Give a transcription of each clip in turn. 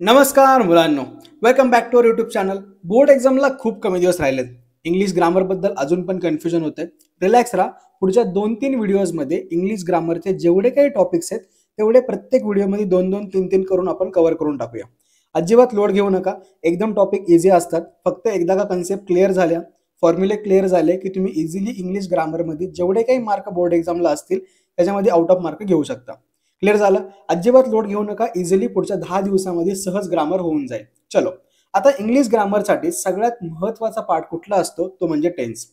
नमस्कार मुलांनो, welcome back to our YouTube channel. Board एक्झामला खूप कमी दिवस राहिलेत. इंग्लिश ग्रामरबद्दल अजून पण कन्फ्युजन होतंय. रिलॅक्स राहा. पुढच्या 2-3 व्हिडिओजमध्ये इंग्लिश ग्रामरचे जेवढे काही टॉपिक्स आहेत तेवढे प्रत्येक व्हिडिओमध्ये 2-2, 3-3 करून आपण कव्हर करून टाकूया. अजिबात लोड घेऊ नका. एकदम टॉपिक इझी असतात. फक्त एकदा का कन्सेप्ट क्लिअर झाल्या, फॉर्म्युले क्लिअर झाले की तुम्ही इझिली इंग्लिश ग्रामरमध्ये जेवढे काही मार्क बोर्ड एक्झामला असतील त्याच्यामध्ये आउट ऑफ मार्क घेऊ शकता. क्लिअर झालं. अजिबात लोड घेऊ नका. इझिली पुढच्या 10 दिवसामध्ये सहज ग्रामर होऊन जाईल. चलो, आता इंग्लिश ग्रामरसाठी सगळ्यात महत्वाचा पार्ट कुठला असतो तो म्हणजे टेन्स.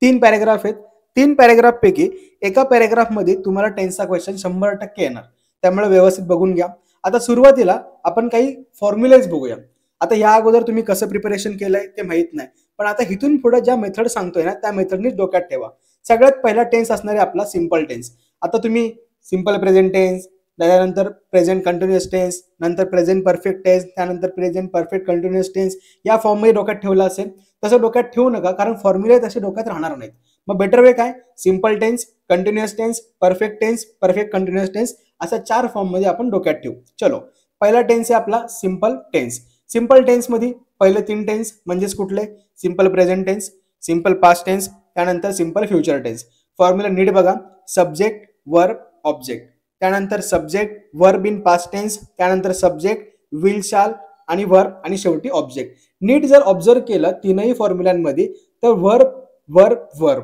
3 पॅरेग्राफ आहेत. 3 पॅरेग्राफ पैकी एका पॅरेग्राफ मध्ये तुम्हाला टेन्सचा क्वेश्चन 100% येणार. त्यामुळे व्यवस्थित बघून घ्या. आता सुरुवातीला आपण काही फॉर्म्युलेज बघूया. आता या अगोदर तुम्ही कसं प्रिपरेशन केलंय ते माहित नाही, पण आता इथून पुढे ज्या मेथड सांगतोय ना त्या मेथडनीच डोक्यात ठेवा. सगळ्यात पहिला टेन्स असणार आहे आपला सिंपल टेन्स. आता तुम्ही सिंपल प्रेझेंट टेन्स, त्यानंतर प्रेझेंट कंटिन्युअस टेन्स, नंतर प्रेझेंट परफेक्ट टेन्स, त्यानंतर प्रेझेंट परफेक्ट कंटिन्युअस टेन्स या फॉर्ममध्ये डोक्यात ठेवला असेल. तसं डोक्यात ठेवू नका, कारण फॉर्म्युले तसे डोक्यात राहणार नाहीत. मग बेटर वे काय, simple tense, continuous tense, perfect tense, perfect continuous tense अशा 4 फॉर्ममध्ये आपण डोक्यात ठेवू. चलो, पहिला टेन्स आहे आपला सिंपल टेन्स. सिंपल टेन्स मध्ये पहिले 3 टेन्स म्हणजेच कुठले, simple present tense, simple past tense, त्यानंतर सिंपल फ्युचर टेन्स. फॉर्म्युला नीट बघा. सब्जेक्ट, वर्ब, ऑब्जेक्ट, त्यानंतर subject, verb in past tense, त्यानंतर सब्जेक्ट, विल, शाल आणि वर्ब आणि शेवटी ऑब्जेक्ट. नीट जर ऑब्झर्व केलं तीनही फॉर्म्युलांमध्ये तर वर्ब वर्ब वर्ब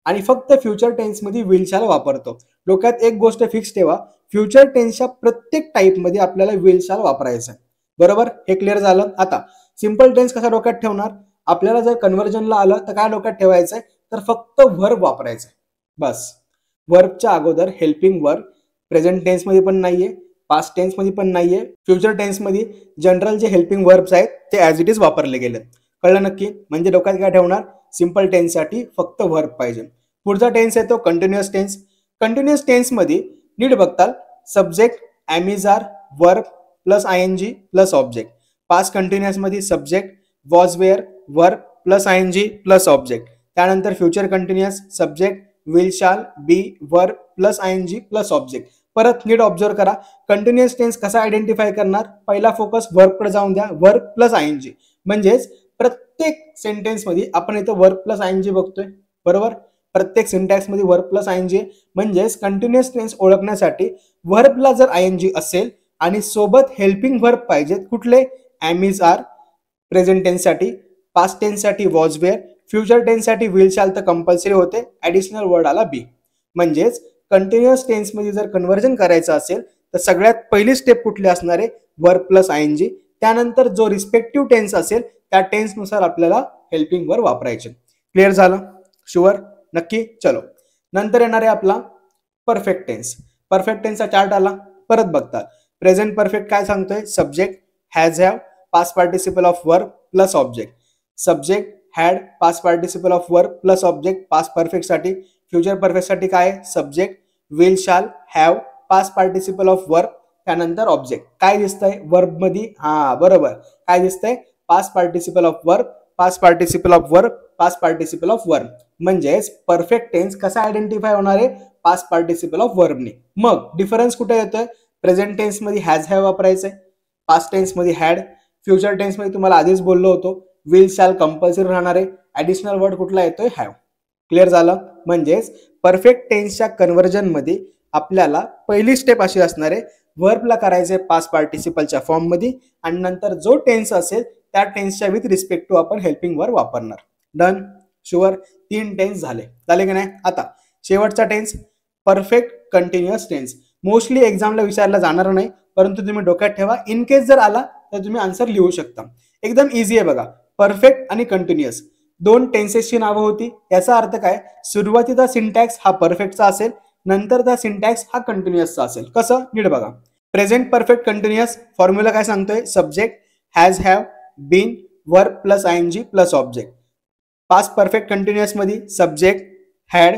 आणि फक्त फ्युचर टेन्स मध्ये विल शाल वापरतो. डोक्यात एक गोष्ट फिक्स ठेवा, फ्युचर टेन्सच्या प्रत्येक टाइप मध्ये आपल्याला विल शाल वापरायचं आहे. बरोबर, हे क्लिअर झालं. आता सिंपल टेन्स कसा डोक्यात ठेवणार, आपल्याला जर कन्व्हर्जनला आलं तर काय डोक्यात ठेवायचंय, तर फक्त वर्ब वापरायचंय बस. वर्बच्या अगोदर हेल्पिंग वर्ब प्रेझेंट टेन्स मध्ये पण नाहीये, पास्ट टेन्स मध्ये पण नाहीये. फ्युचर टेन्स मध्ये जनरल जे हेल्पिंग वर्ब्स आहेत ते ऍज इट इज वापरले गेले. कळलं नक्की. म्हणजे डोक्यात काय ठेवणार, सिंपल टेन्स साठी फक्त वर्ब पाहिजे. पुढचा टेन्स आहे तो कंटिन्युअस टेन्स. कंटिन्युअस टेन्स मध्ये नीट बघताल subject, am is are, verb plus I N G plus object. Past continuous मध्ये subject, was were, verb plus I N G plus object. त्यानंतर future continuous subject, will shall, be, verb plus I N G plus object. परत नीट observe करा, continuous tense कसा identify करणार, पहिला focus वर्बकडे जाऊन द्या, वर्ब प्लस आयएनजी. म्हणजेच प्रत्येक सेंटेन्स मध्ये आपण इथं वर्ब प्लस आयएनजी बघतोय. बरोबर, प्रत्येक सिंटॅक्स मध्ये वर्ब प्लस आयएनजी. म्हणजेच कंटिन्युअस टेन्स ओळखण्यासाठी वर्बला जर आयएनजी असेल आणि सोबत हेल्पिंग वर्ब पाहिजेत कुठले, am is are present tense साठी, पास्ट टेन्स साठी वॉज वेअर, फ्युचर टेन्स साठी विल शाल तर कंपल्सरी होते, ऍडिशनल वर्ड आला बी. म्हणजेच कंटिन्युअस टेन्स मध्ये जर कन्व्हर्जन करायचं असेल तर सगळ्यात पहिली स्टेप कुठली असणार आहे, वर्ब प्लस आयएनजी. त्यानंतर जो रिस्पेक्टिव्ह टेन्स असेल त्या टेन्सनुसार आपल्याला हेल्पिंग वर्ब वापरायचे. क्लिअर झालं, शुअर, नक्की. चलो, नंतर येणार आहे आपला परफेक्ट टेन्स. परफेक्ट टेन्सचा चार्ट आला. परत बघता प्रेझेंट परफेक्ट काय सांगतोय, subject, has, have, past participle of verb plus object. Subject, had, past participle of verb plus object past perfect साठी. फ्युचर परफेक्ट साठी काय, subject, will shall, have, past participle of verb, त्यानंतर object. काय दिसतंय verb मध्ये, हा बरोबर, काय दिसतंय, past participle of verb, past participle of verb, past participle of verb. म्हणजेच परफेक्ट टेन्स कसा आयडेंटिफाय होणार आहे, पास्ट पार्टिसिपल ऑफ वर्बने. मग डिफरन्स कुठे येतोय, प्रेझेंट टेन्स मध्ये हॅज हॅव वापरायचंय, पास्ट टेन्स मध्ये हॅड, फ्युचर टेन्स मध्ये तुम्हाला आधीच बोललो होतो विल शाल कंपल्सरी राहणार आहे, ऍडिशनल वर्ड कुठला येतोय, हॅव. क्लिअर झालं. म्हणजेच परफेक्ट टेन्सच्या कन्व्हर्जन मध्ये आपल्याला पहिली स्टेप अशी असणार आहे, वर्बला करायचे पास्ट पार्टिसिपलच्या फॉर्म मध्ये आणि नंतर जो टेन्स असेल त्या टेन्सच्या विथ रिस्पेक्ट टू आपण हेल्पिंग वर्ब वापरणार. Done, sure. 3 टेन्स झाले की नाही. आता शेवटचा tense perfect continuous tense. Mostly एक्झामला विचारला जाणार नाही, परंतु तुम्ही डोक्यात ठेवा, इन केस जर आला तर तुम्ही आन्सर लिहू शकता. एकदम इझी आहे बघा. परफेक्ट आणि कंटिन्युअस 2 टेन्सेसची नावं होती. याचा अर्थ काय, सुरुवातीचा सिंटॅक्स हा परफेक्टचा असेल, नंतरचा सिंटॅक्स हा कंटिन्युअसचा असेल. कसं, नीट बघा. प्रेझेंट परफेक्ट कंटिन्युअस फॉर्म्युला काय सांगतोय, subject, has, have, been, verb plus I N G plus object. Past perfect continuous मध्ये subject, had,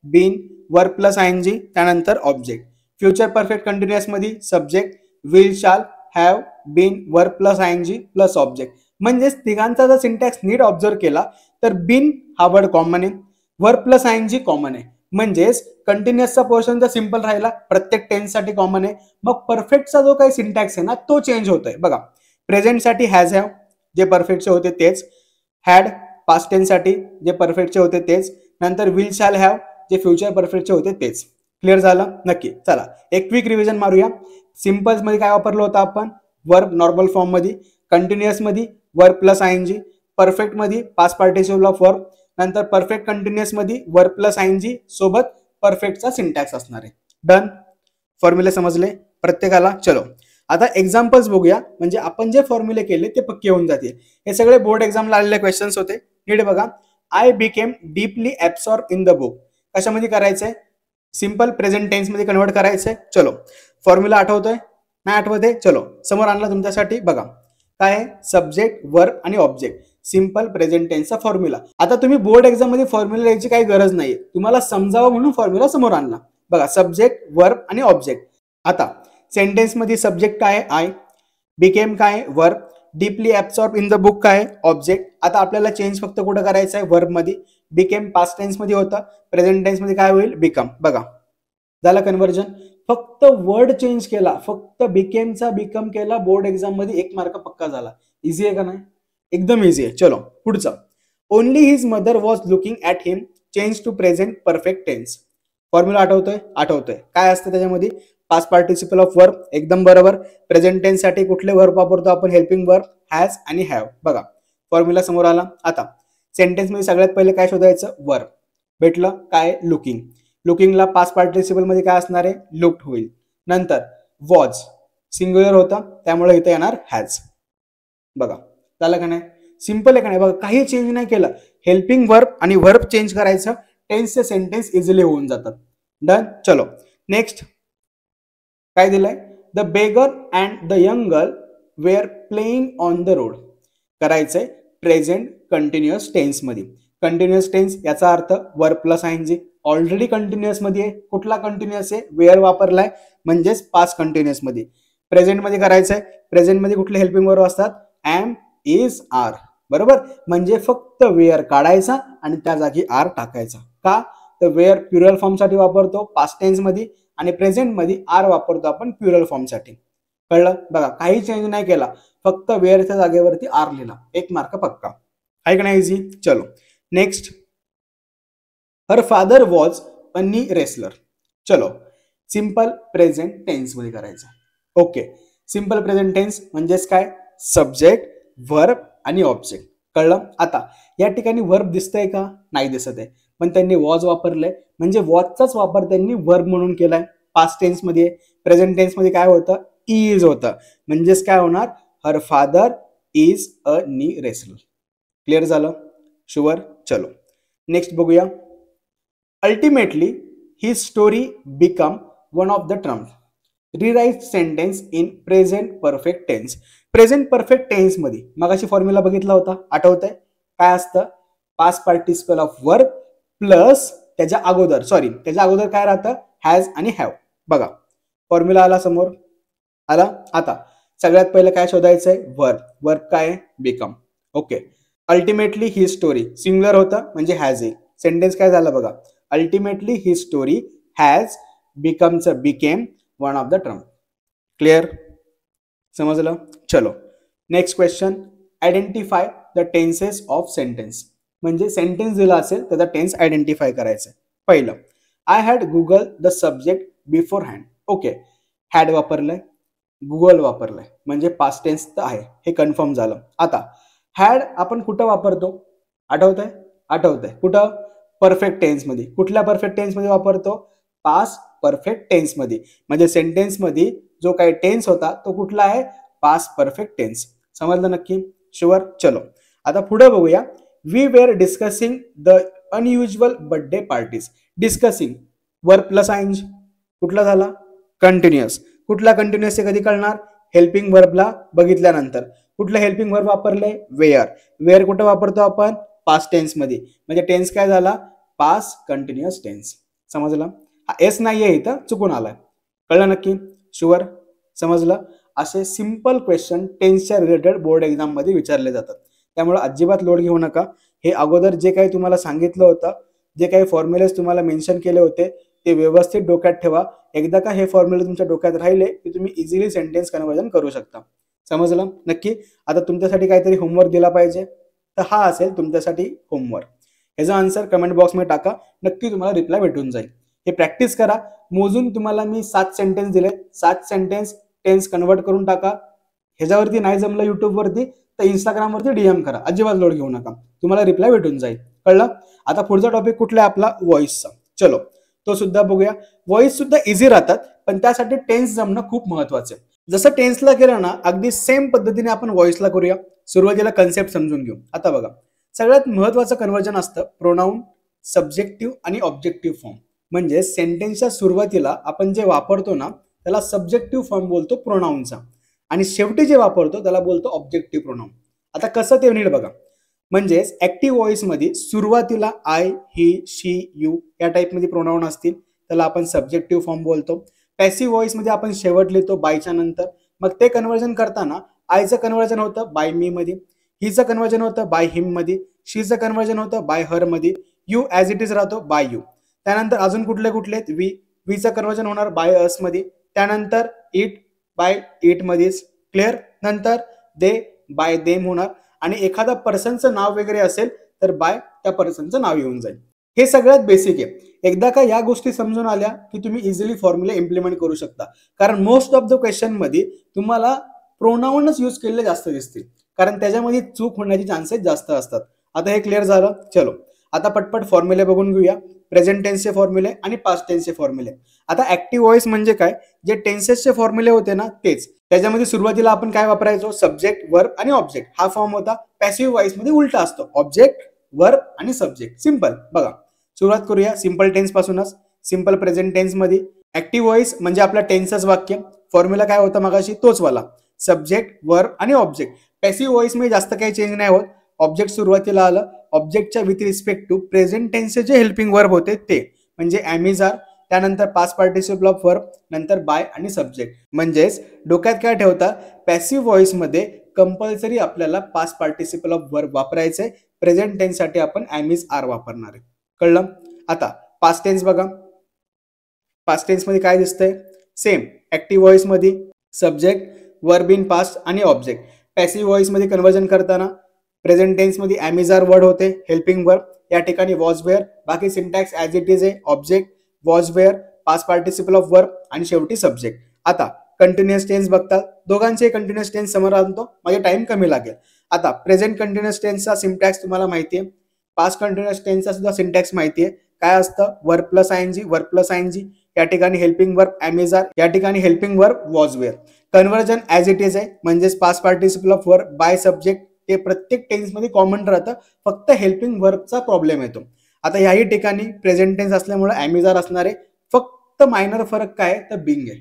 been, verb plus I N G त्यानंतर ऑब्जेक्ट. फ्युचर परफेक्ट कंटिन्युअस मध्ये subject, will shall, have, been, verb plus I N G plus object. म्हणजेच तिघांचा जर syntax नीट observe केला तर bin हा word common आहे, वर्ब प्लस आयएनजी कॉमन आहे. म्हणजेच कंटिन्युअसचा पोर्शन जर सिंपल राहिला प्रत्येक टेन्स साठी कॉमन आहे. मग परफेक्टचा जो काही सिंटॅक्स आहे ना तो चेंज होतोय. बघा, प्रेझेंटसाठी हॅज हॅव जे परफेक्टचे होते तेच, हॅड पास्ट टेन्ससाठी जे परफेक्टचे होते तेच, नंतर विल शॅल हॅव जे फ्युचर परफेक्टचे होते तेच. क्लिअर झालं? नक्की. चला एक क्विक रिव्हिजन मारूया. सिम्पल्स मध्ये काय वापरलं होतं आपण? वर्ब नॉर्मल फॉर्म मध्ये, कंटिन्युअस मध्ये वर्ब प्लस आयएनजी, परफेक्ट मध्ये पास्ट पार्टिसिपल ऑफ वर्ब, नंतर परफेक्ट कंटिन्युअस मध्ये वर्ब प्लस आयएनजी सोबत परफेक्टचा सिंटॅक्स असणार आहे. डन. फॉर्म्युले समजले प्रत्येकाला? चलो आता एक्झाम्पल्स बघूया, म्हणजे आपण जे फॉर्म्युले केले ते पक्के होऊन जातील. हे सगळे बोर्ड एक्झामला आलेले क्वेश्चन्स होते. नीट बघा. I became deeply absorb in the book. कशामध्ये करायचंय? सिंपल प्रेझेंट टेन्स मध्ये कन्वर्ट करायचंय. चलो फॉर्म्युला आठवतोय? नाही आठवते? चलो समोर आणला तुमच्यासाठी. बघा काय आहे? सब्जेक्ट, वर्ब आणि ऑब्जेक्ट, सिंपल प्रेझेंट टेन्सचा फॉर्म्युला. आता तुम्ही बोर्ड एक्झाम मध्ये फॉर्म्युला लिहायची काही गरज नाहीये, तुम्हाला समजावं म्हणून फॉर्म्युला समोर आणला. बघा सब्जेक्ट, वर्ब आणि ऑब्जेक्ट. आता सेंटेन्स मध्ये सब्जेक्ट काय आहे? आय, बिकेम काय आहे? Verb, deeply absorb in the book काय आहे? ऑब्जेक्ट. आता आपल्याला चेंज फक्त कुठं करायचं आहे? वर्ब मध्ये. बिकेम पास्ट टेन्स मध्ये होता, प्रेझेंट टेन्स मध्ये काय होईल? बिकम. बघा झालं कन्व्हर्जन. फक्त वर्ड चेंज केला, फक्त बिकेमचा बिकम केला, बोर्ड एक्झाम मध्ये 1 मार्क पक्का झाला. इझी आहे का नाही? एकदम इझी आहे. चलो पुढचं. Only his mother was looking at him, change to present perfect tense. Formula आठवतोय? आठवतोय. काय असतं त्याच्यामध्ये? पास्ट पार्टिसिपल ऑफ वर्ब, एकदम बरोबर. प्रेझेंट टेन्स साठी कुठले वर्ब वापरतो आपण? हेल्पिंग वर्ब, हॅज आणि हॅव. बघा फॉर्म्युला समोर आला. आता सेंटेन्स मध्ये सगळ्यात पहिले काय शोधायचं? वर्ब. भेटलं. काय? लुकिंग. लुकिंगला पास्ट पार्टिसिपल मध्ये काय असणार आहे? लुक्ड होईल. नंतर वॉज सिंग्युलर होता, त्यामुळे इथे येणार हॅज. बघा झालं का नाही? सिंपल आहे का नाही? बघा काही चेंज नाही केलं. हेल्पिंग वर्ब आणि वर्ब चेंज करायचं, टेन्सचे सेंटेन्स इझिली होऊन जातात. डन. चलो नेक्स्ट काय दिलंय? The beggar and the young girl were playing on the road. करायचंय प्रेझेंट कंटिन्युअस टेन्स मध्ये. कंटिन्युअस टेन्स याचा अर्थ verb plus ING. Already continuous मध्ये आहे. कुठला कंटिन्युअस आहे? वेअर वापरलाय, म्हणजेच पास्ट कंटिन्युअस मध्ये. प्रेझेंट मध्ये करायचंय, प्रेझेंट मध्ये कुठले हेल्पिंग वर्ब असतात? Am, is, are. बरोबर. म्हणजे फक्त वेअर काढायचा आणि त्या जागी आर टाकायचा. का? तर वेअर प्युरल फॉर्म साठी वापरतो पास्ट टेन्स मध्ये, आणि प्रेझेंट मध्ये आर वापरतो आपण प्युरल फॉर्म साठी. कळलं? बघा काही चेंज नाही केला, फक्त वेअरच्या जागेवरती आर लिहिला. 1 मार्क पक्का. आहे का नाही इझी? चलो next. Her father was a knee wrestler. चलो सिंपल प्रेझेंट टेन्स मध्ये करायचं. ओके. सिंपल प्रेझेंट टेन्स म्हणजेच काय? सब्जेक्ट, वर्ब आणि ऑब्जेक्ट. कळलं? आता या ठिकाणी वर्ब दिसतंय का? नाही दिसत आहे, पण त्यांनी वॉज वापरलंय, म्हणजे वॉजचाच वापर त्यांनी वर्ब म्हणून केलाय. पास्ट टेन्स मध्ये. प्रेझेंट टेन्स मध्ये काय होतं? इज होतं, म्हणजेच काय होणार? Her father is a knee wrestler. Clear झालं? शुअर? चलो नेक्स्ट बघूया. अल्टिमेटली ही story become one of the trump. Rewrite sentence in present perfect tense. Present perfect tense मध्ये मगाशी फॉर्म्युला बघितला होता, आठवतंय? काय असतं? Past participle of verb plus त्याच्या अगोदर काय राहतं? हॅज आणि हॅव. बघा फॉर्म्युला आला समोर आला. आता सगळ्यात पहिलं काय शोधायचंय? वर्ब. वर्ब काय? बिकम. ओके. अल्टिमेटली ही स्टोरी सिंग्युलर होतं, म्हणजे हॅज आहे. सेंटेन्स काय झालं बघा? अल्टिमेटली ही स्टोरी हॅज बिकमचं became one of the trump. Clear? समजलं? चलो next question. Identify the tenses of sentence. म्हणजे सेंटेन्स दिला असेल त्याचा टेन्स आयडेंटिफाय करायचं. पहिलं, I had google the subject beforehand. Okay. Had वापरलंय, गुगल वापरलंय, म्हणजे पास्ट टेन्स तर आहे, हे कन्फर्म झालं. आता हॅड आपण कुठं वापरतो? आठवतंय कुठं? परफेक्ट टेन्स मध्ये. कुठल्या परफेक्ट टेन्स मध्ये वापरतो? पास्ट परफेक्ट टेन्स मध्ये. म्हणजे सेंटेन्स मध्ये जो काही टेन्स होता तो कुठला आहे? Past perfect tense. समजलं नक्की? शुअर? चलो आता पुढे बघूया. We were discussing the unusual birthday parties. Discussing verb plus ING. कुठला झाला? कंटिन्युअस. कुठला कंटिन्युअस कधी कळणार? हेल्पिंग वर्बला बघितल्यानंतर. कुठलं हेल्पिंग वर्ब वापरलंय? वेअर. वेअर कुठं वापरतो आपण? पास्ट टेन्स मध्ये. म्हणजे टेन्स काय झाला? Past continuous tense. समजलं? हा एस नाहीये इथं, चुकून आलाय. कळलं नक्की? शुअर? समजलं? असे सिंपल क्वेश्चन टेन्सच्या रिलेटेड बोर्ड एक्झाम मध्ये विचारले जातात. त्यामुळे अजिबात लोड घेऊ नका. हे अगोदर जे काही तुम्हाला सांगितलं होतं, जे काही फॉर्म्युलेज तुम्हाला मेन्शन केले होते, ते व्यवस्थित डोक्यात ठेवा. एकदा का हे फॉर्म्युले तुमच्या डोक्यात राहिले की तुम्ही इझिली सेंटेन्स कन्वर्जन करू शकता. समजलं नक्की? आता तुमच्यासाठी काहीतरी होमवर्क दिला पाहिजे, तर हा असेल तुमच्यासाठी होमवर्क. ह्याचा आन्सर कमेंट बॉक्समध्ये टाका, नक्की तुम्हाला रिप्लाय भेटून जाईल. हे प्रॅक्टिस करा. मोजून तुम्हाला मी 7 सेंटेन्स दिले, 7 सेंटेन्स टेन्स कन्वर्ट करून टाका. ह्याच्यावरती नाही जमलं युट्यूबवरती तर इंस्टाग्रामवरती डीएम करा, अजिबात लोड घेऊ नका, तुम्हाला रिप्लाय भेटून जाईल. कळलं? आता पुढचा टॉपिक कुठला आहे आपला? व्हॉइसचा. चलो तो सुद्धा बघूया. व्हॉइस सुद्धा इझी राहतात, पण त्यासाठी टेन्स जमणं खूप महत्वाचं आहे. जसं टेन्सला केलं ना, अगदी सेम पद्धतीने आपण व्हॉइसला करूया. सुरुवातीला कन्सेप्ट समजून घेऊ. आता बघा, सगळ्यात महत्वाचं कन्वर्जन असतं प्रोनाऊन, सब्जेक्टिव्ह आणि ऑब्जेक्टिव्ह फॉर्म. म्हणजे सेंटेन्सच्या सुरुवातीला आपण जे वापरतो ना, त्याला सब्जेक्टिव्ह फॉर्म बोलतो प्रोनाऊनचा, आणि शेवटी जे वापरतो त्याला बोलतो ऑब्जेक्टिव्ह प्रोनाऊन. आता कसं ते नीट बघा. म्हणजेच ऍक्टिव्ह व्हॉइस मध्ये सुरुवातीला आय, ही, शी, यू या टाईप मध्ये प्रोनाऊन असतील, त्याला आपण सब्जेक्टिव्ह फॉर्म बोलतो. पॅसिव्ह व्हॉइस मध्ये आपण शेवट लिहितो बायच्या नंतर. मग ते कन्वर्जन करताना आयचं कन्वर्जन होतं बाय मी मध्ये, हिचं कन्वर्जन होतं बाय हिम मध्ये, शीचं कन्वर्जन होतं बाय हर मध्ये, यू ऍज इट इज राहतो बाय यू. त्यानंतर अजून कुठले कुठले? वीचं कन्वर्जन होणार बाय अस मध्ये, त्यानंतर इट बाय इट मध्येच. क्लिअर? नंतर दे बाय देम होणार, आणि एखादा पर्सनचं नाव वगैरे असेल तर बाय त्या पर्सनचं नाव येऊन जाईल. हे सगळ्यात बेसिक आहे. एकदा का या गोष्टी समजून आल्या की तुम्ही इझिली फॉर्म्युला इम्प्लिमेंट करू शकता. कारण मोस्ट ऑफ द क्वेश्चन मध्ये तुम्हाला प्रोनाऊनच यूज केलेले जास्त दिसतील, कारण त्याच्यामध्ये चूक होण्याचे चान्सेस जास्त असतात. आता हे क्लिअर झालं. चलो आता पटपट फॉर्म्युले बघून घेऊया. प्रेझेंट टेन्सचे फॉर्म्युले आणि पास्ट टेन्सचे फॉर्म्युले. आता ऍक्टिव्ह व्हॉइस म्हणजे काय? जे टेन्सेसचे फॉर्म्युले होते ना तेच. त्याच्यामध्ये सुरुवातीला आपण काय वापरायचो? सब्जेक्ट, वर्ब आणि ऑब्जेक्ट हा फॉर्म होता. पॅसिव्ह व्हॉइस मध्ये उलटा असतो, ऑब्जेक्ट, वर्ब आणि सब्जेक्ट. सिंपल. बघा सुरुवात करूया सिंपल टेन्स पासूनच. सिंपल प्रेझेंट टेन्स मध्ये ऍक्टिव्ह व्हॉइस म्हणजे आपला टेन्सच वाक्य. फॉर्म्युला काय होता मगाशी? तोच वाला, सब्जेक्ट, वर्ब आणि ऑब्जेक्ट. पॅसिव्ह व्हॉइस मध्ये जास्त काही चेंज नाही होत. ऑब्जेक्ट सुरुवातीला आलं, ऑब्जेक्टच्या विथ रिस्पेक्ट टू प्रेझेंट टेन्सचे जे हेल्पिंग वर्ब होते ते म्हणजे एम इज आर, त्यानंतर पास्ट पार्टिसिपल ऑफ वर्ब, नंतर बाय आणि सब्जेक्ट. म्हणजेच डोक्यात काय ठेवता? पॅसिव्ह व्हॉइस मध्ये कंपल्सरी आपल्याला पास्ट पार्टिसिपल ऑफ वर्ब वापरायचंय. प्रेझेंट टेन्स साठी आपण एम इज आर वापरणार आहे. कळलं? आता पास्ट टेन्स बघा. पास्ट टेन्स मध्ये काय दिसतंय? सेम. ऍक्टिव्ह व्हॉइस मध्ये सब्जेक्ट, वर्ब इन पास्ट आणि ऑब्जेक्ट. पॅसिव्ह व्हॉइस मध्ये कन्वर्जन करताना प्रेझेंट टेन्स मध्ये एम इज आर वर्ड होते, हेल्पिंग वर्ब. या ठिकाणी वॉज वेअर, बाकी सिंटॅक्स ऍज इट इज आहे. Object, was were, past participle of verb आणि शेवटी सब्जेक्ट. आता कंटिन्युअस टेन्स बघतात. दोघांचे कंटिन्युअस टेन्स समोर आणतो, माझे टाइम कमी लागेल. आता प्रेझेंट कंटिन्युअस टेन्सचा सिंटॅक्स तुम्हाला माहिती आहे. पास्ट कंटिन्युअस टेन्सचा सुद्धा सिंटॅक्स माहिती आहे. काय असतं? Verb plus ING, verb plus ING. या ठिकाणी helping verb am is are, या ठिकाणी helping verb was were. Conversion as it is आहे, म्हणजेच past participle of verb by subject. ते प्रत्येक टेन्स मध्ये कॉमन राहतं, फक्त हेल्पिंग वर्बचा प्रॉब्लेम येतो. आता याही ठिकाणी प्रेझेंट टेन्स असल्यामुळे एम इज आर असणार आहे. फक्त मायनर फरक काय? तर बिंग आहे.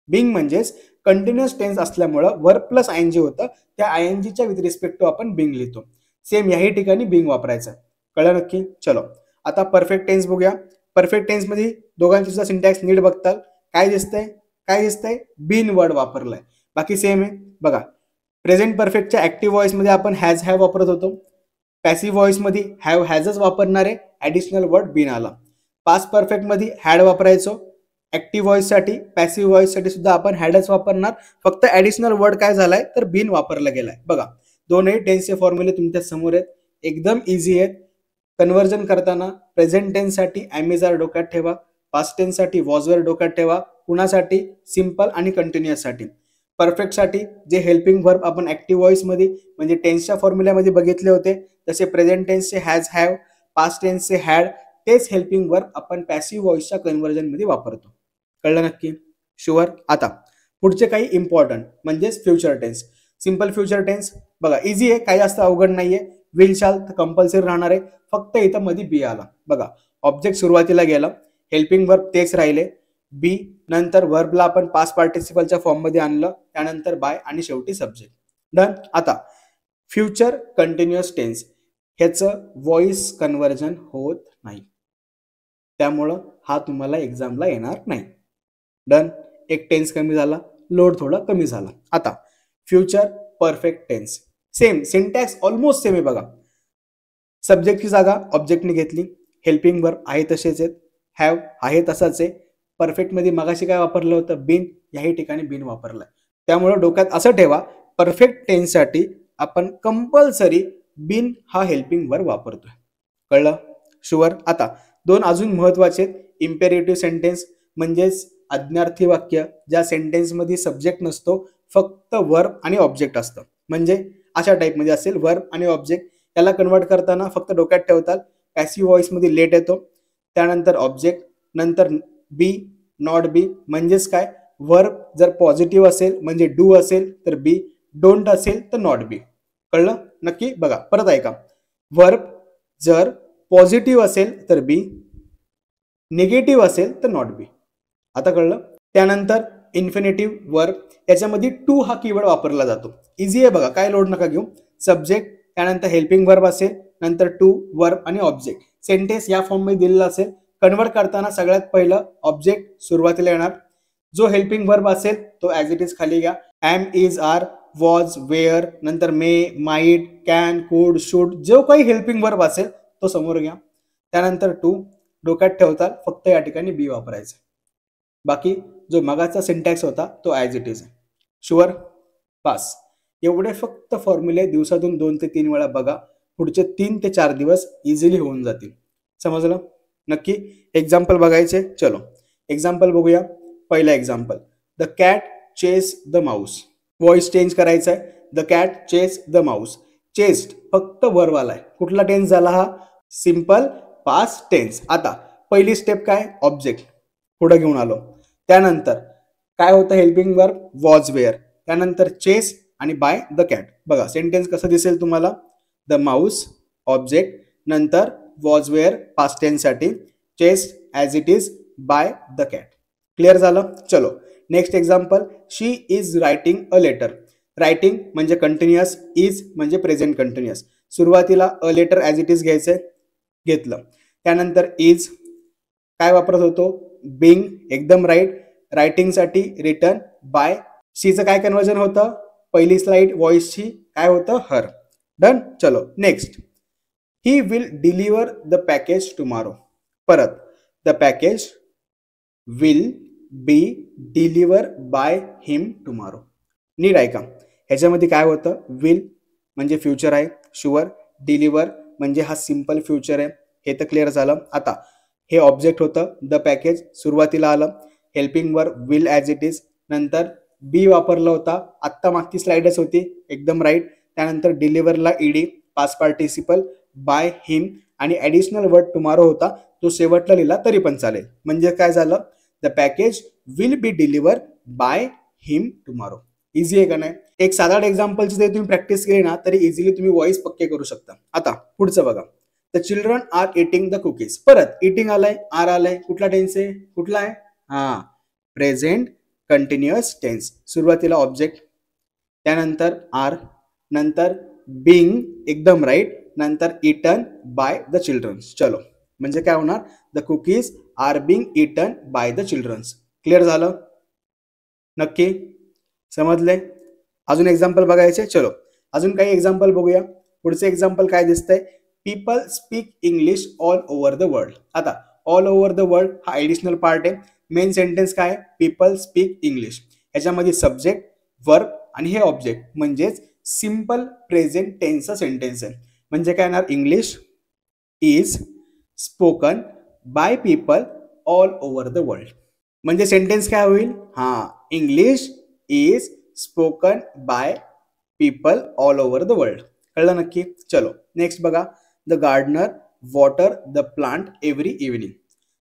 बिंग म्हणजेच कंटिन्युअस टेन्स असल्यामुळं वर्ब प्लस आयएनजी होतं, त्या आयएनजीच्या विथ रिस्पेक्ट टू आपण बिंग लिहितो. सेम याही ठिकाणी बिंग वापरायचं. कळलं नक्की? चलो आता परफेक्ट टेन्स बघूया. परफेक्ट टेन्स मध्ये दोघांची सुद्धा सिंटॅक्स नीट बघताल. काय दिसतंय? काय दिसतंय? बीन वर्ड वापरलाय, बाकी सेम आहे. बघा प्रेझेंट परफेक्टच्या ऍक्टिव्ह व्हॉइस मध्ये आपण हॅज हॅव वापरत होतो. पॅसिव्ह व्हॉइस मध्ये हॅव हॅजच वापरणार आहे, ऍडिशनल वर्ड बीन आला. पास्ट परफेक्ट मध्ये हॅड वापरायचो ऍक्टिव्ह व्हॉइस साठी. पॅसिव्ह व्हॉइस साठी सुद्धा आपण हॅडच वापरणार, फक्त ऍडिशनल वर्ड काय झालाय तर बीन वापरला गेलाय. बघा दोनही टेन्सचे फॉर्म्युले तुमच्या समोर आहेत, एकदम इझी आहेत. कन्वर्जन करताना प्रेझेंट टेन्स साठी एम इज आर डोक्यात ठेवा, पास्ट टेन्स साठी वॉज वेअर डोक्यात ठेवा, कुणासाठी? सिंपल आणि कंटिन्युअस साठी. परफेक्ट साठी जे हेल्पिंग वर्ब आपण ऍक्टिव्ह व्हॉइस मध्ये म्हणजे टेन्सच्या फॉर्म्युल्यामध्ये बघितले होते, तसे प्रेझेंट टेन्सचे हॅज हॅव, पास्ट टेन्सचे हॅड, तेच हेल्पिंग वर्ब आपण पॅसिव्ह व्हॉइसच्या कन्वर्जन मध्ये वापरतो. कळलं नक्की? शुअर? आता पुढचे काही इम्पॉर्टंट म्हणजेच future tense. Simple future tense बघा इझी आहे, काही जास्त अवघड नाहीये. विल शाल तर कंपल्सरी राहणार आहे, फक्त इथं मध्ये बी आला. बघा ऑब्जेक्ट सुरुवातीला गेला, हेल्पिंग वर्ब तेच राहिले, बी, नंतर वर्बला आपण पास्ट पार्टिसिपलच्या फॉर्म मध्ये आणलं, त्यानंतर बाय आणि शेवटी सब्जेक्ट. डन. आता फ्युचर कंटिन्युअस टेन्स ह्याचं व्हॉइस कन्वर्जन होत नाही, त्यामुळं हा तुम्हाला एक्झामला येणार नाही. डन. एक टेन्स कमी झाला, लोड थोडा कमी झाला. आता future perfect tense same, syntax almost same आहे. बघा सब्जेक्टची जागा ऑब्जेक्टने घेतली, हेल्पिंग वर्ब आहे तसेच आहेत, हॅव आहे तसाच आहे. परफेक्ट मध्ये मगाशी काय वापरलं होतं? बीन, याही ठिकाणी बीन वापरलाय. त्यामुळे डोक्यात असं ठेवा परफेक्ट टेन्ससाठी आपण कंपल्सरी बीन हा हेल्पिंग वर्ब वापरतोय. कळलं? शुअर. आता दोन अजून महत्वाचे इम्पेरेटिव्ह सेंटेन्स म्हणजेच आज्ञार्थी वाक्य, ज्या सेंटेन्समध्ये सब्जेक्ट नसतो, फक्त वर्ब आणि ऑब्जेक्ट असतं. म्हणजे अशा टाईपमध्ये असेल वर्ब आणि ऑब्जेक्ट. याला कन्वर्ट करताना फक्त डोक्यात ठेवताल पॅसिव्ह व्हॉइसमध्ये लेट येतो, त्यानंतर ऑब्जेक्ट, नंतर बी, नॉट बी. म्हणजेच काय, वर्ब जर पॉझिटिव्ह असेल म्हणजे डू असेल तर बी, डोंट असेल तर नॉट बी. कळलं? नक्की बघा, परत ऐका. वर्ब जर पॉझिटिव्ह असेल तर बी, निगेटिव्ह असेल तर नॉट बी. आता कळलं? त्यानंतर इन्फिनिटिव्ह वर्ब, याच्यामध्ये टू हा कीवर्ड वापरला जातो. इझी आहे बघा, काय लोड नका घेऊ. सब्जेक्ट, त्यानंतर हेल्पिंग वर्ब असेल, नंतर टू, वर्ब आणि ऑब्जेक्ट. सेंटेन्स या फॉर्म मध्ये दिलेला असेल. कन्वर्ट करताना सगळ्यात पहिलं ऑब्जेक्ट सुरुवातीला येणार. जो हेल्पिंग वर्ब असेल तो ॲज इट इज खाली घ्या. Am, is, are, was, were, नंतर may, might, can, could, should, जो काही हेल्पिंग वर्ब असेल तो समोर घ्या. त्यानंतर टू, डोक्यात ठेवता फक्त या ठिकाणी बी वापरायचं. बाकी जो मगाचा सिंटॅक्स होता तो ॲज इट इज आहे. शुअर? पास. एवढे फक्त फॉर्म्युले दिवसातून 2 ते 3 वेळा बघा. पुढचे 3 ते 4 दिवस इझिली होऊन जातील. समजलं? नक्की. एक्झाम्पल बघायचे. चलो एक्झाम्पल बघूया. पहिला example, the cat chase the mouse. Voice change करायचा आहे. The cat chase the mouse. Chased फक्त वर्ब आलाय. कुठला टेन्स झाला हा? Simple past tense. आता पहिली स्टेप काय? ऑब्जेक्ट पुढे घेऊन आलो. त्यानंतर काय होतं? हेल्पिंग वर्ब वॉज, वेअर, त्यानंतर चेस आणि बाय द कॅट. बघा सेंटेन्स कसं दिसेल तुम्हाला? द माऊस, ऑब्जेक्ट, नंतर वॉज, वेअर पास्ट टेन्स साठी, chase as it is, by the cat. Clear झालं? चलो next example, she is writing a letter. Writing म्हणजे कंटिन्युअस, इज म्हणजे प्रेझेंट कंटिन्युअस. सुरुवातीला a letter as it is घ्यायचंय, घेतलं. त्यानंतर इज काय वापरत होतो? बिंग, एकदम राईट. रायटिंगसाठी रिटर्न, बाय. शीचं काय कन्वर्जन होतं? पहिली स्लाइड व्हॉइसची काय होतं? हर. डन. चलो next, he will deliver the package tomorrow. परत, the package will be deliver by him tomorrow. नीट ऐका, ह्याच्यामध्ये काय होतं? विल म्हणजे फ्युचर आहे, शुअर. डिलिव्हर म्हणजे हा सिंपल फ्युचर आहे, हे तर क्लिअर झालं. आता हे ऑब्जेक्ट होतं, द पॅकेज सुरुवातीला आलं. Helping verb will as it is, नंतर बी वापरला होता, आत्ता मागची स्लाइडच होती, एकदम राईट. त्यानंतर डिलिव्हरला ED, past participle, by him आणि ॲडिशनल वर्ड टुमॉरो होता, तो शेवटला लिहिला तरी पण चालेल. म्हणजे काय झालं? The package will be deliver by him tomorrow. Easy आहे का नाही? एक साधा एक्झाम्पलची जरी तुम्ही प्रॅक्टिस केली ना तरी इझिली तुम्ही व्हॉइस पक्के करू शकता. आता पुढचं बघा, the children are eating the cookies. परत इटिंग आलाय, आर आलाय, कुठला टेन्स आहे? कुठला आहे? हा, प्रेझेंट कंटिन्युअस टेन्स. सुरुवातीला ऑब्जेक्ट, त्यानंतर आर, नंतर बिंग, एकदम राईट, नंतर इटन बाय द चिल्ड्रन्स. चलो म्हणजे काय होणार? The cookies are being eaten by the childrens. Clear झालं? नक्की समजले? अजून एक्झाम्पल बघायचे. चलो अजून काही एक्झाम्पल बघूया. पुढचे एक्झाम्पल काय दिसतंय? People speak English all over the world. आता ऑल ओव्हर द वर्ल्ड हा ऍडिशनल पार्ट आहे. मेन सेंटेन्स काय? People speak English. याच्यामध्ये सब्जेक्ट, वर्ब आणि हे ऑब्जेक्ट म्हणजेच सिंपल प्रेझेंट टेन्सचा सेंटेन्स आहे. म्हणजे काय येणार? English is spoken by people all over the world. म्हणजे सेंटेन्स काय होईल? हा, English is spoken by people all over the world. कळलं नक्की? चलो नेक्स्ट बघा, the gardener water the plant every evening.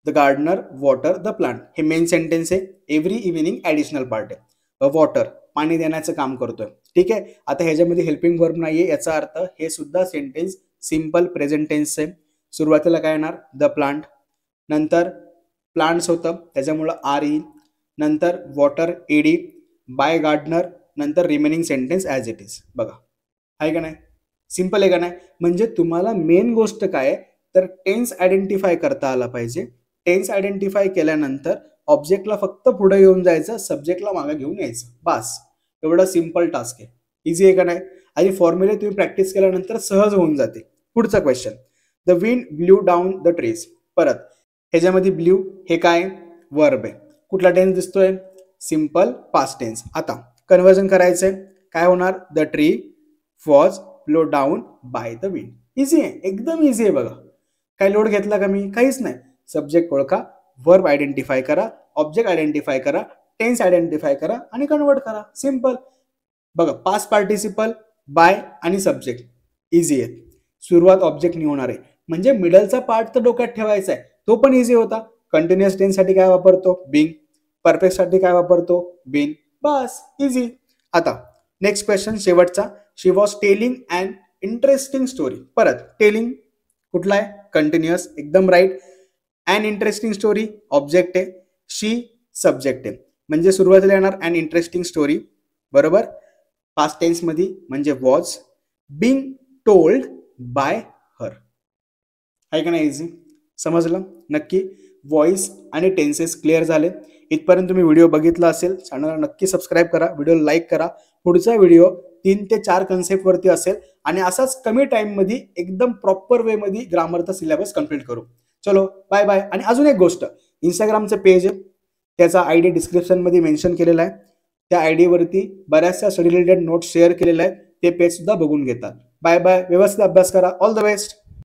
The gardener water the plant हे main sentence आहे. एव्हरी इव्हिनिंग ॲडिशनल पार्ट आहे. वॉटर पाणी देण्याचं काम करतोय, ठीक आहे. आता ह्याच्यामध्ये हेल्पिंग वर्ब नाहीये, याचा अर्थ हे सुद्धा सेंटेन्स सिंपल प्रेझेंट टेन्स आहे. सुरुवातीला काय येणार? द प्लांट, नंतर प्लांट्स होतं त्याच्यामुळं आर येईल, नंतर वॉटर एडी, बाय गार्डनर, नंतर remaining sentence as it is. बघा आहे का नाही? सिंपल आहे का नाही? म्हणजे तुम्हाला मेन गोष्ट काय आहे तर टेन्स आयडेंटिफाय करता आला पाहिजे. टेन्स आयडेंटिफाय केल्यानंतर ऑब्जेक्टला फक्त पुढे घेऊन जायचं, सब्जेक्टला मागे घेऊन यायचं, बस. एवढा सिंपल टास्क आहे. इझी आहे का नाही? आणि फॉर्म्युले तुम्ही प्रॅक्टिस केल्यानंतर सहज होऊन जाते. पुढचा question, the wind blue down the trees. परत ह्याच्यामध्ये ब्ल्यू हे काय? वर्ब आहे. कुठला टेन्स दिसतोय? Simple past tense. आता कन्वर्जन करायचंय. काय होणार? The tree was blow down by the wind. Easy आहे, एकदम इझी आहे बघा. काय लोड घेतला का मी? काहीच नाही. सब्जेक्ट ओळखा, वर्ब आयडेंटिफाय करा, ऑब्जेक्ट आयडेंटिफाय करा, टेन्स आयडेंटिफाय करा आणि कन्वर्ट करा. सिम्पल. बघा, पास्ट पार्टिसिपल, बाय आणि सब्जेक्ट इझी आहे. सुरुवात ऑब्जेक्टनी होणार आहे, म्हणजे मिडलचा पार्ट तर डोक्यात ठेवायचा आहे, तो पण इझी होता. कंटिन्युअस टेन्स साठी काय वापरतो? बिंग. परफेक्ट साठी काय वापरतो? बीन. बस, इझी. आता नेक्स्ट क्वेश्चन, शेवटचा. She was telling and interesting story. परत टेलिंग कुठला आहे? कंटिन्युअस, एकदम right. And interesting story object आहे, शी सब्जेक्ट आहे, म्हणजे सुरुवातीला येणार अँड इंटरेस्टिंग स्टोरी. बरोबर. पास्ट टेन्स मध्ये म्हणजे was. Being told by her. आहे का नाही इझी? समजलं नक्की? व्हॉइस आणि टेन्सेस क्लिअर झाले. इथपर्यंत तुम्ही व्हिडिओ बघितला असेल, चॅनलला नक्की सबस्क्राईब करा, व्हिडिओ लाईक करा. पुढचा व्हिडिओ 3 ते 4 कन्सेप्ट वरती असेल आणि असाच कमी टाइम मध्ये एकदम प्रॉपर वे मध्ये ग्रामरचा सिलेबस कंप्लीट करू. चलो बाय बाय. आणि अजून एक गोष्ट, इंस्टाग्रामचं पेज आहे, त्याचा आयडी डिस्क्रिप्शन मध्ये मेन्शन केलेला आहे. त्या आयडी वरती बऱ्याचशा स्टडी रिलेटेड नोट्स शेअर केलेल्या आहेत, ते पेज सुद्धा बघून घेतात. Bye bye. व्यवस्थित अभ्यास करा. All the best.